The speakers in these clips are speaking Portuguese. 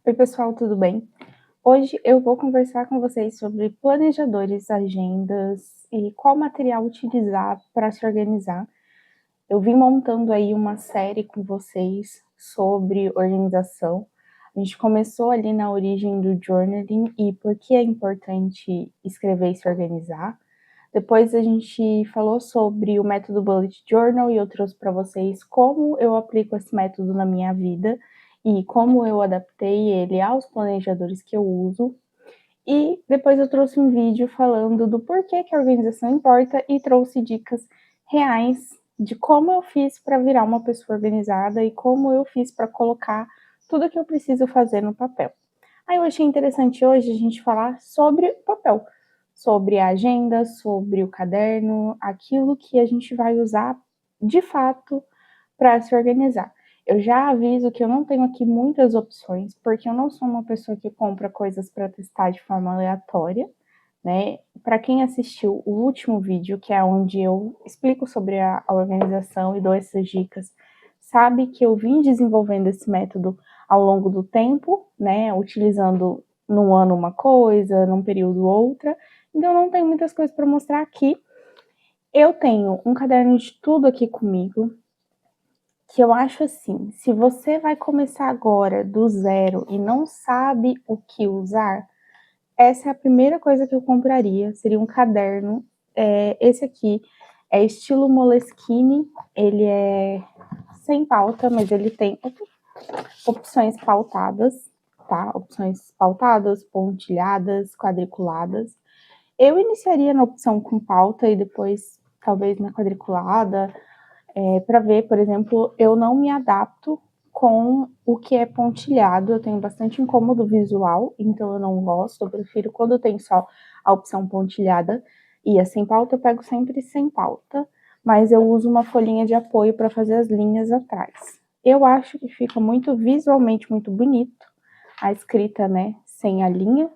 Oi pessoal, tudo bem? Hoje eu vou conversar com vocês sobre planejadores, agendas e qual material utilizar para se organizar. Eu vim montando aí uma série com vocês sobre organização. A gente começou ali na origem do journaling e por que é importante escrever e se organizar. Depois a gente falou sobre o método Bullet Journal e eu trouxe para vocês como eu aplico esse método na minha vida e como eu adaptei ele aos planejadores que eu uso. E depois eu trouxe um vídeo falando do porquê que a organização importa e trouxe dicas reais de como eu fiz para virar uma pessoa organizada e como eu fiz para colocar tudo que eu preciso fazer no papel. Aí eu achei interessante hoje a gente falar sobre o papel, sobre a agenda, sobre o caderno, aquilo que a gente vai usar de fato para se organizar. Eu já aviso que eu não tenho aqui muitas opções, porque eu não sou uma pessoa que compra coisas para testar de forma aleatória, né? Para quem assistiu o último vídeo, que é onde eu explico sobre a organização e dou essas dicas, sabe que eu vim desenvolvendo esse método ao longo do tempo, né? Utilizando num ano uma coisa, num período outra. Então não tenho muitas coisas para mostrar aqui. Eu tenho um caderno de tudo aqui comigo, que eu acho assim, se você vai começar agora do zero e não sabe o que usar, essa é a primeira coisa que eu compraria, seria um caderno. Esse aqui é estilo Moleskine, ele é sem pauta, mas ele tem opções pautadas, tá? Opções pautadas, pontilhadas, quadriculadas. Eu iniciaria na opção com pauta e depois talvez na quadriculada, para ver, por exemplo, eu não me adapto com o que é pontilhado, eu tenho bastante incômodo visual, então eu não gosto, eu prefiro quando tem só a opção pontilhada, e a sem pauta eu pego sempre sem pauta, mas eu uso uma folhinha de apoio para fazer as linhas atrás. Eu acho que fica muito visualmente muito bonito, a escrita, né, sem a linha,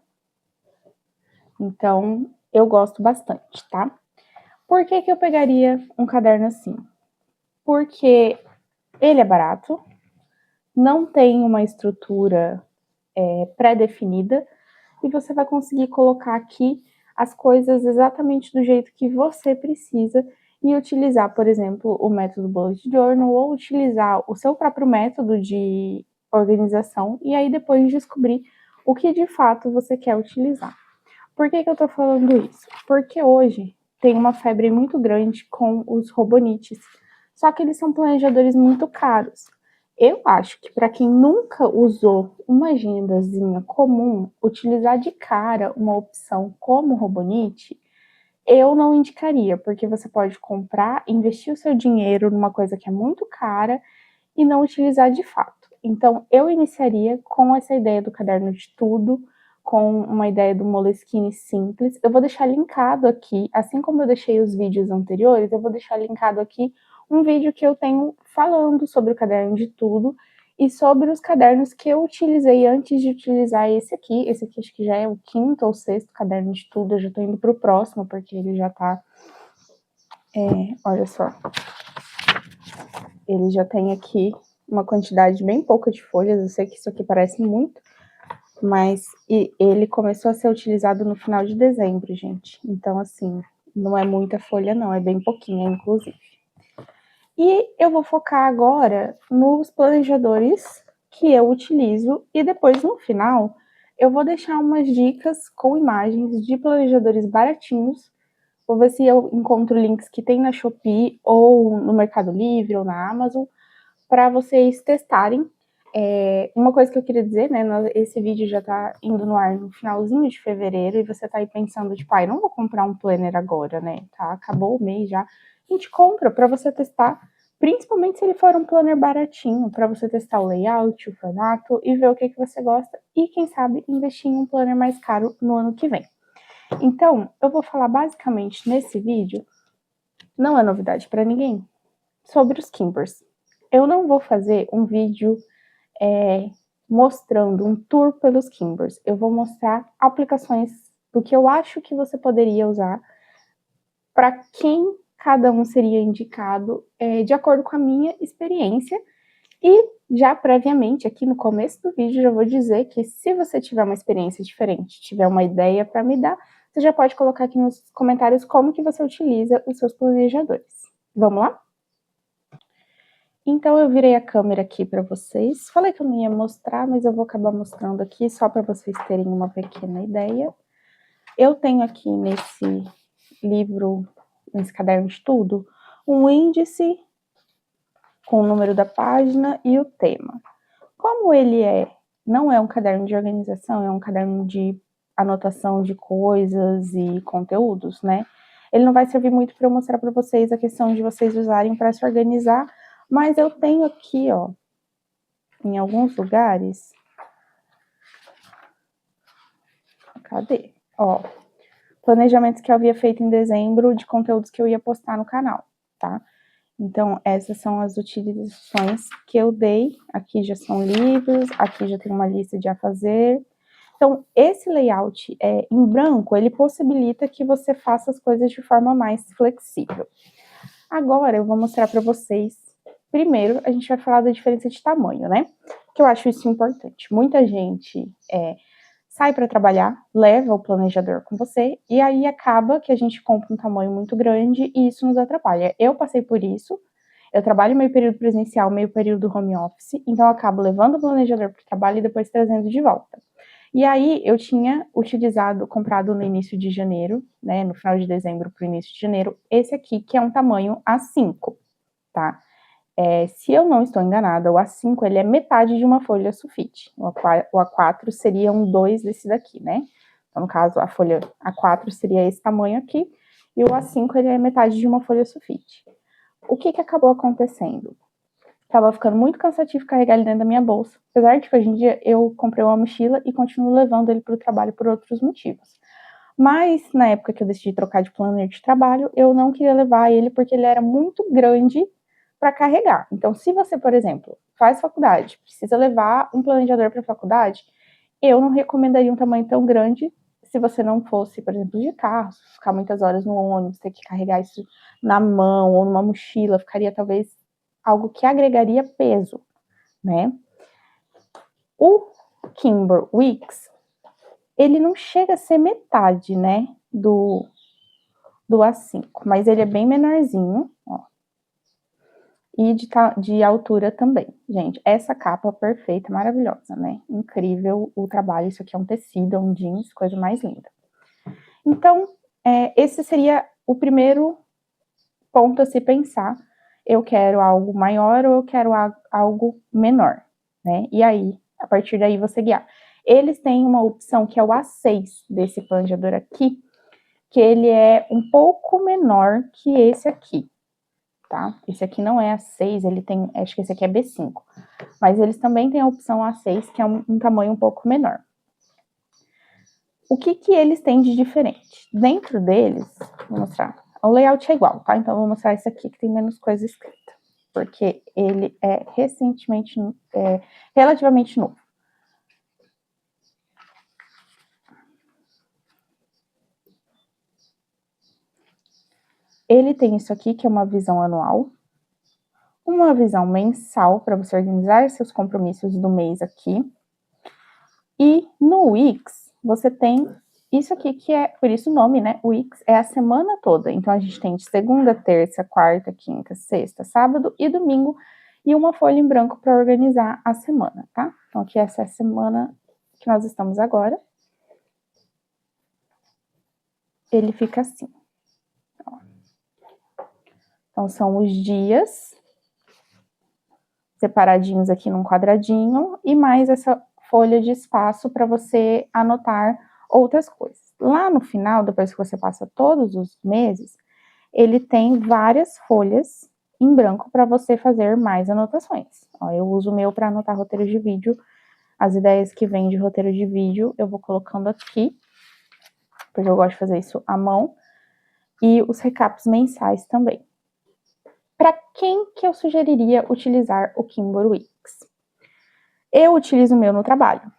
então eu gosto bastante, tá? Por que que eu pegaria um caderno assim? Porque ele é barato, não tem uma estrutura pré-definida e você vai conseguir colocar aqui as coisas exatamente do jeito que você precisa e utilizar, por exemplo, o método Bullet Journal ou utilizar o seu próprio método de organização e aí depois descobrir o que de fato você quer utilizar. Por que que eu tô falando isso? Porque hoje tem uma febre muito grande com os Robonites, só que eles são planejadores muito caros. Eu acho que para quem nunca usou uma agendazinha comum, utilizar de cara uma opção como o Robonite, eu não indicaria, porque você pode comprar, investir o seu dinheiro numa coisa que é muito cara e não utilizar de fato. Então, eu iniciaria com essa ideia do caderno de tudo, com uma ideia do Moleskine simples. Eu vou deixar linkado aqui, assim como eu deixei os vídeos anteriores, eu vou deixar linkado aqui um vídeo que eu tenho falando sobre o caderno de tudo e sobre os cadernos que eu utilizei antes de utilizar esse aqui. Esse aqui acho que já é o quinto ou sexto caderno de tudo, eu já tô indo pro próximo, porque ele já tá... olha só. Ele já tem aqui uma quantidade bem pouca de folhas, eu sei que isso aqui parece muito, mas ele começou a ser utilizado no final de dezembro, gente. Então, assim, não é muita folha não, é bem pouquinha, inclusive. E eu vou focar agora nos planejadores que eu utilizo e depois, no final, eu vou deixar umas dicas com imagens de planejadores baratinhos. Vou ver se eu encontro links que tem na Shopee ou no Mercado Livre ou na Amazon, para vocês testarem. Uma coisa que eu queria dizer, né, esse vídeo já tá indo no ar no finalzinho de fevereiro e você tá aí pensando, tipo, ai, não vou comprar um planner agora, né, tá, acabou o mês já. A gente compra para você testar, principalmente se ele for um planner baratinho, para você testar o layout, o formato e ver o que você gosta e, quem sabe, investir em um planner mais caro no ano que vem. Então, eu vou falar basicamente nesse vídeo, não é novidade para ninguém, sobre os Kimbers. Eu não vou fazer um vídeo mostrando um tour pelos Kimbers. Eu vou mostrar aplicações do que eu acho que você poderia usar, para quem cada um seria indicado, de acordo com a minha experiência. E Já previamente, aqui no começo do vídeo, já vou dizer que se você tiver uma experiência diferente, tiver uma ideia para me dar, você já pode colocar aqui nos comentários como que você utiliza os seus planejadores. Vamos lá? Então, eu virei a câmera aqui para vocês. Falei que eu não ia mostrar, mas eu vou acabar mostrando aqui só para vocês terem uma pequena ideia. Eu tenho aqui nesse livro, nesse caderno de estudo, um índice com o número da página e o tema. Como ele não é um caderno de organização, é um caderno de anotação de coisas e conteúdos, né? Ele não vai servir muito para eu mostrar para vocês a questão de vocês usarem para se organizar, mas eu tenho aqui, ó, em alguns lugares. Cadê? Ó, planejamentos que eu havia feito em dezembro de conteúdos que eu ia postar no canal, tá? Então, essas são as utilizações que eu dei. Aqui já são livros, aqui já tem uma lista de a fazer. Então, esse layout em branco, ele possibilita que você faça as coisas de forma mais flexível. Agora, eu vou mostrar para vocês. Primeiro, a gente vai falar da diferença de tamanho, né? Que eu acho isso importante. Muita gente sai para trabalhar, leva o planejador com você, e aí acaba que a gente compra um tamanho muito grande e isso nos atrapalha. Eu passei por isso, eu trabalho meio período presencial, meio período home office, então eu acabo levando o planejador para o trabalho e depois trazendo de volta. E aí eu tinha comprado no início de janeiro, né, no final de dezembro para o início de janeiro, esse aqui que é um tamanho A5, tá? Se eu não estou enganada, o A5 ele é metade de uma folha sulfite. O A4 seria um 2 desse daqui, né? Então, no caso, a folha A4 seria esse tamanho aqui, e o A5 ele é metade de uma folha sulfite. O que acabou acontecendo? Tava ficando muito cansativo carregar ele dentro da minha bolsa. Apesar de que hoje em dia eu comprei uma mochila e continuo levando ele para o trabalho por outros motivos. Mas na época que eu decidi trocar de planner de trabalho, eu não queria levar ele porque ele era muito grande para carregar. Então, se você, por exemplo, faz faculdade, precisa levar um planejador para a faculdade, eu não recomendaria um tamanho tão grande se você não fosse, por exemplo, de carro, ficar muitas horas no ônibus, ter que carregar isso na mão ou numa mochila, ficaria talvez algo que agregaria peso, né? O Kimber Wicks, ele não chega a ser metade, né, do A5, mas ele é bem menorzinho, ó. E de altura também. Gente, essa capa perfeita, maravilhosa, né? Incrível o trabalho. Isso aqui é um tecido, é um jeans, coisa mais linda. Então, esse seria o primeiro ponto a se pensar. Eu quero algo maior ou eu quero algo menor, né? E aí, a partir daí, você guiar. Eles têm uma opção que é o A6 desse planejador aqui, que ele é um pouco menor que esse aqui, tá? Esse aqui não é A6, ele tem, acho que esse aqui é B5. Mas eles também têm a opção A6, que é um tamanho um pouco menor. O que eles têm de diferente? Dentro deles, vou mostrar, o layout é igual, tá? Então, eu vou mostrar esse aqui que tem menos coisa escrita, porque ele é relativamente novo. Ele tem isso aqui, que é uma visão anual, uma visão mensal, para você organizar seus compromissos do mês aqui, e no Wix, você tem isso aqui que é, por isso o nome, né? O Wix é a semana toda. Então, a gente tem de segunda, terça, quarta, quinta, sexta, sábado e domingo, e uma folha em branco para organizar a semana, tá? Então, aqui essa é a semana que nós estamos agora. Ele fica assim. Então, são os dias separadinhos aqui num quadradinho e mais essa folha de espaço para você anotar outras coisas. Lá no final, depois que você passa todos os meses, ele tem várias folhas em branco para você fazer mais anotações. Ó, eu uso o meu para anotar roteiro de vídeo, as ideias que vêm de roteiro de vídeo eu vou colocando aqui, porque eu gosto de fazer isso à mão, e os recaps mensais também. Para quem que eu sugeriria utilizar o Kimber Wix? Eu utilizo o meu no trabalho.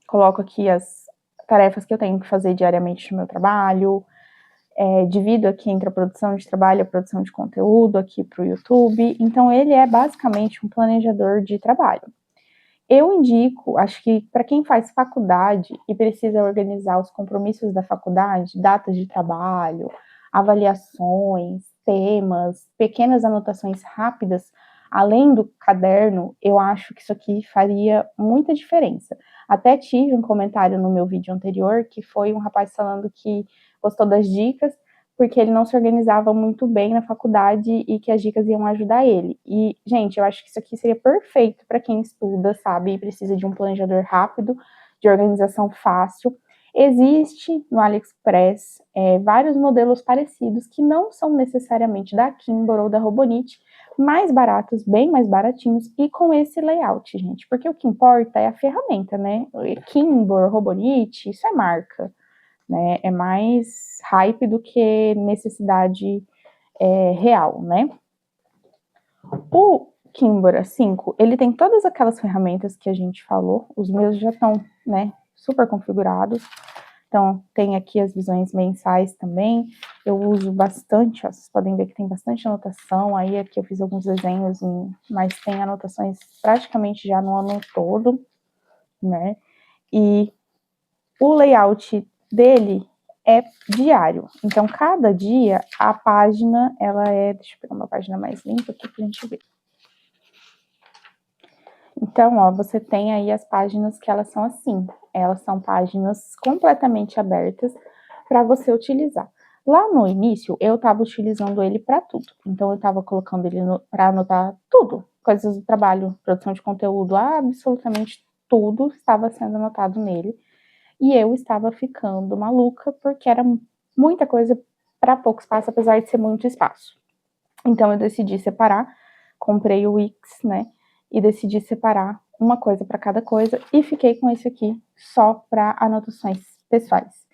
Coloco aqui as tarefas que eu tenho que fazer diariamente no meu trabalho. divido aqui entre a produção de trabalho e a produção de conteúdo aqui para o YouTube. Então, ele é basicamente um planejador de trabalho. Eu indico, acho que para quem faz faculdade e precisa organizar os compromissos da faculdade, datas de trabalho, avaliações, temas, pequenas anotações rápidas, além do caderno, eu acho que isso aqui faria muita diferença. Até tive um comentário no meu vídeo anterior, que foi um rapaz falando que gostou das dicas, porque ele não se organizava muito bem na faculdade e que as dicas iam ajudar ele. E, gente, eu acho que isso aqui seria perfeito para quem estuda, sabe, e precisa de um planejador rápido, de organização fácil. Existe no AliExpress vários modelos parecidos que não são necessariamente da Kimbor ou da Robonit, mais baratos, bem mais baratinhos, e com esse layout, gente, porque o que importa é a ferramenta, né? Kimbor, Robonit, isso é marca, né? É mais hype do que necessidade real, né? O Kimbora 5, ele tem todas aquelas ferramentas que a gente falou, os meus já estão, né, super configurados. Então, tem aqui as visões mensais também, eu uso bastante, ó, vocês podem ver que tem bastante anotação, aí aqui eu fiz alguns desenhos, mas tem anotações praticamente já no ano todo, né, e o layout dele é diário, então cada dia a página, ela deixa eu pegar uma página mais limpa aqui pra gente ver. Então, ó, você tem aí as páginas que elas são assim, elas são páginas completamente abertas para você utilizar. Lá no início, eu estava utilizando ele para tudo, então eu estava colocando ele para anotar tudo, coisas do trabalho, produção de conteúdo, absolutamente tudo estava sendo anotado nele, e eu estava ficando maluca, porque era muita coisa para pouco espaço, apesar de ser muito espaço. Então, eu decidi separar, comprei o Wix, né, e decidi separar uma coisa para cada coisa, e fiquei com esse aqui só para anotações pessoais.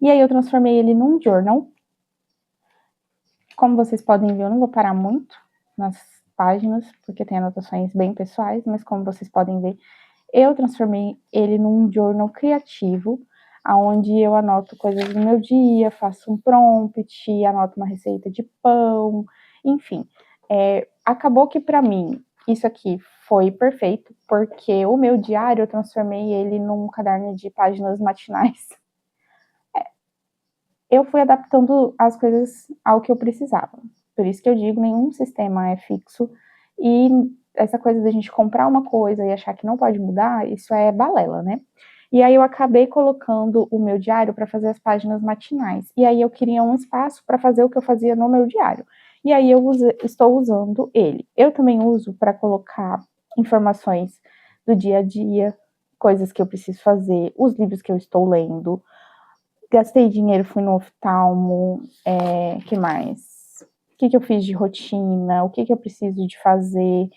E aí eu transformei ele num journal. Como vocês podem ver, eu não vou parar muito nas páginas, porque tem anotações bem pessoais, mas como vocês podem ver, eu transformei ele num journal criativo, onde eu anoto coisas do meu dia, faço um prompt, anoto uma receita de pão, enfim. Acabou que para mim isso aqui foi perfeito, porque o meu diário eu transformei ele num caderno de páginas matinais. Eu fui adaptando as coisas ao que eu precisava. Por isso que eu digo, nenhum sistema é fixo, e essa coisa da gente comprar uma coisa e achar que não pode mudar, isso é balela, né? E aí eu acabei colocando o meu diário para fazer as páginas matinais. E aí eu queria um espaço para fazer o que eu fazia no meu diário. E aí eu estou usando ele. Eu também uso para colocar informações do dia a dia, coisas que eu preciso fazer, os livros que eu estou lendo. Gastei dinheiro, fui no oftalmo, que mais? O que eu fiz de rotina, o que eu preciso de fazer,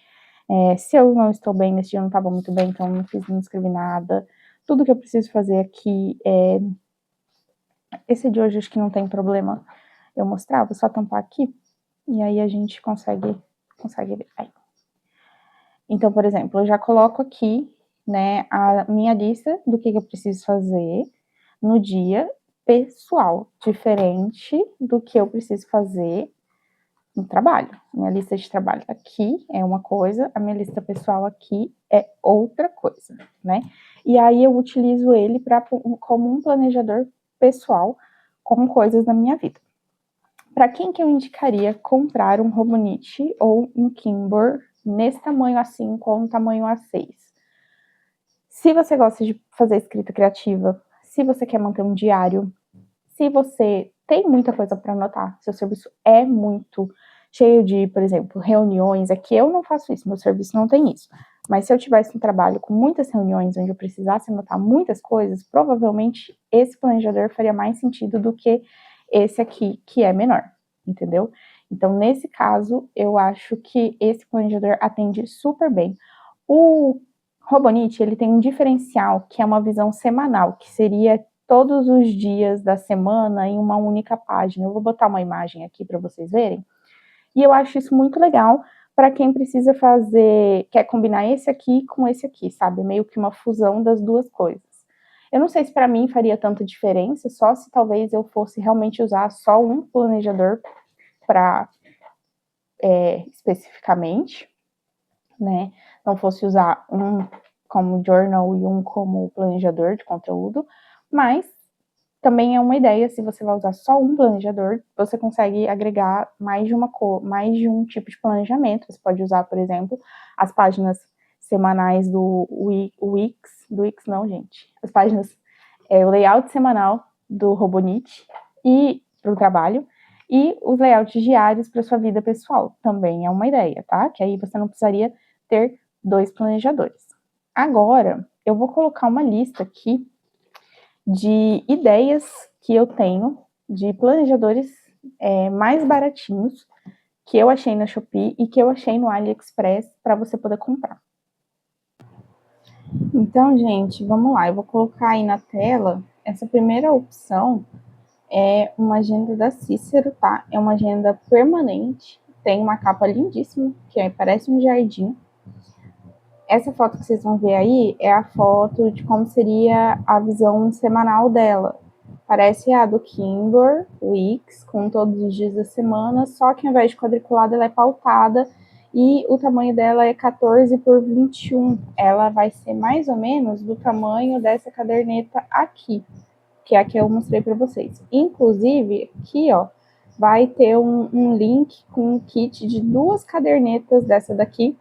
se eu não estou bem, nesse dia eu não estava muito bem, então não escrevi nada. Tudo que eu preciso fazer aqui, esse de hoje acho que não tem problema eu mostrar, vou só tampar aqui, e aí a gente consegue ver. Aí. Então, por exemplo, eu já coloco aqui, né, a minha lista do que eu preciso fazer no dia, pessoal, diferente do que eu preciso fazer no trabalho. Minha lista de trabalho aqui é uma coisa, a minha lista pessoal aqui é outra coisa, né? E aí eu utilizo ele como um planejador pessoal com coisas da minha vida. Para quem que eu indicaria comprar um Robonit ou um Kimbor nesse tamanho A5 ou no tamanho A6? Se você gosta de fazer escrita criativa, se você quer manter um diário, se você tem muita coisa para anotar, seu serviço é muito cheio de, por exemplo, reuniões, é que eu não faço isso, meu serviço não tem isso. Mas se eu tivesse um trabalho com muitas reuniões, onde eu precisasse anotar muitas coisas, provavelmente esse planejador faria mais sentido do que esse aqui, que é menor, entendeu? Então, nesse caso, eu acho que esse planejador atende super bem. O Robonit, ele tem um diferencial, que é uma visão semanal, que seria todos os dias da semana em uma única página. Eu vou botar uma imagem aqui para vocês verem. E eu acho isso muito legal para quem precisa quer combinar esse aqui com esse aqui, sabe? Meio que uma fusão das duas coisas. Eu não sei se para mim faria tanta diferença, só se talvez eu fosse realmente usar só um planejador para especificamente, né? Não fosse usar um como journal e um como planejador de conteúdo, mas também é uma ideia, se você vai usar só um planejador, você consegue agregar mais de um tipo de planejamento. Você pode usar, por exemplo, as páginas semanais do Wix não, gente. As páginas, o layout semanal do Robonit e para o trabalho, e os layouts diários para sua vida pessoal. Também é uma ideia, tá? Que aí você não precisaria ter 2 planejadores. Agora, eu vou colocar uma lista aqui de ideias que eu tenho de planejadores mais baratinhos que eu achei na Shopee e que eu achei no AliExpress para você poder comprar. Então, gente, vamos lá. Eu vou colocar aí na tela. Essa primeira opção é uma agenda da Cícero, tá? É uma agenda permanente. Tem uma capa lindíssima, que parece um jardim. Essa foto que vocês vão ver aí é a foto de como seria a visão semanal dela. Parece a do Kimber Wix, com todos os dias da semana, só que ao invés de quadriculada, ela é pautada e o tamanho dela é 14 por 21. Ela vai ser mais ou menos do tamanho dessa caderneta aqui, que é a que eu mostrei para vocês. Inclusive, aqui, ó, vai ter um link com um kit de 2 cadernetas dessa daqui,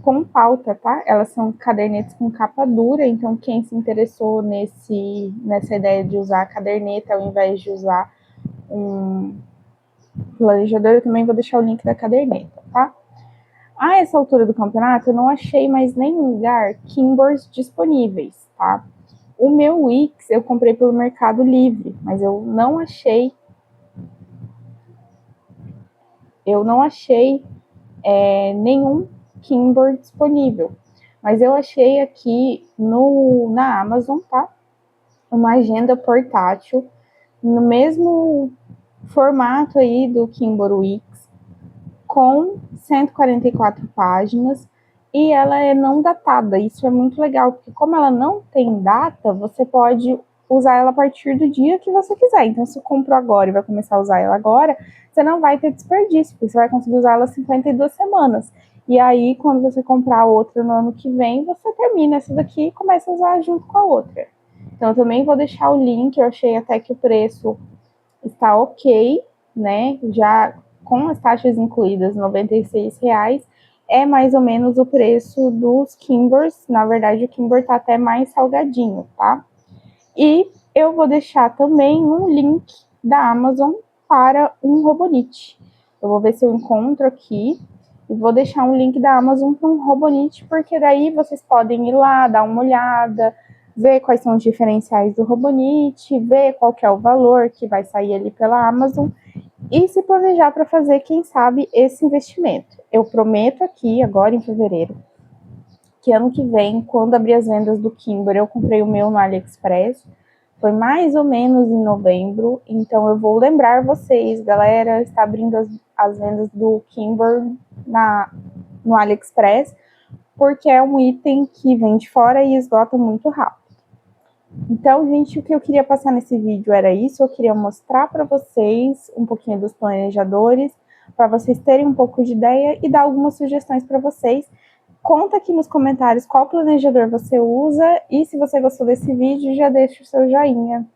com pauta, tá? Elas são cadernetas com capa dura, então quem se interessou nessa ideia de usar a caderneta ao invés de usar um planejador, eu também vou deixar o link da caderneta, tá? A essa altura do campeonato, eu não achei mais nenhum lugar Kimbers disponíveis, tá? O meu Wix eu comprei pelo Mercado Livre, mas eu não achei nenhum Kimber disponível. Mas eu achei aqui na Amazon, tá? Uma agenda portátil no mesmo formato aí do Kimber Wix, com 144 páginas, e ela é não datada. Isso é muito legal, porque como ela não tem data, você pode usar ela a partir do dia que você quiser. Então, se você comprou agora e vai começar a usar ela agora, você não vai ter desperdício, porque você vai conseguir usar ela 52 semanas. E aí, quando você comprar outra no ano que vem, você termina essa daqui e começa a usar junto com a outra. Então, eu também vou deixar o link. Eu achei até que o preço está ok, né? Já com as taxas incluídas, R$96, é mais ou menos o preço dos Kimbers. Na verdade, o Kimber tá até mais salgadinho, tá? E eu vou deixar também um link da Amazon para um Robonit. Eu vou ver se eu encontro aqui e vou deixar um link da Amazon para um Robonit, porque daí vocês podem ir lá, dar uma olhada, ver quais são os diferenciais do Robonit, ver qual que é o valor que vai sair ali pela Amazon e se planejar para fazer, quem sabe, esse investimento. Eu prometo aqui, agora em fevereiro, que ano que vem, quando abrir as vendas do Kimber, eu comprei o meu no AliExpress, foi mais ou menos em novembro, então eu vou lembrar vocês, galera, está abrindo as vendas do Kimber no AliExpress, porque é um item que vem de fora e esgota muito rápido. Então, gente, o que eu queria passar nesse vídeo era isso. Eu queria mostrar para vocês um pouquinho dos planejadores, para vocês terem um pouco de ideia e dar algumas sugestões para vocês. Conta aqui nos comentários qual planejador você usa e se você gostou desse vídeo, já deixa o seu joinha.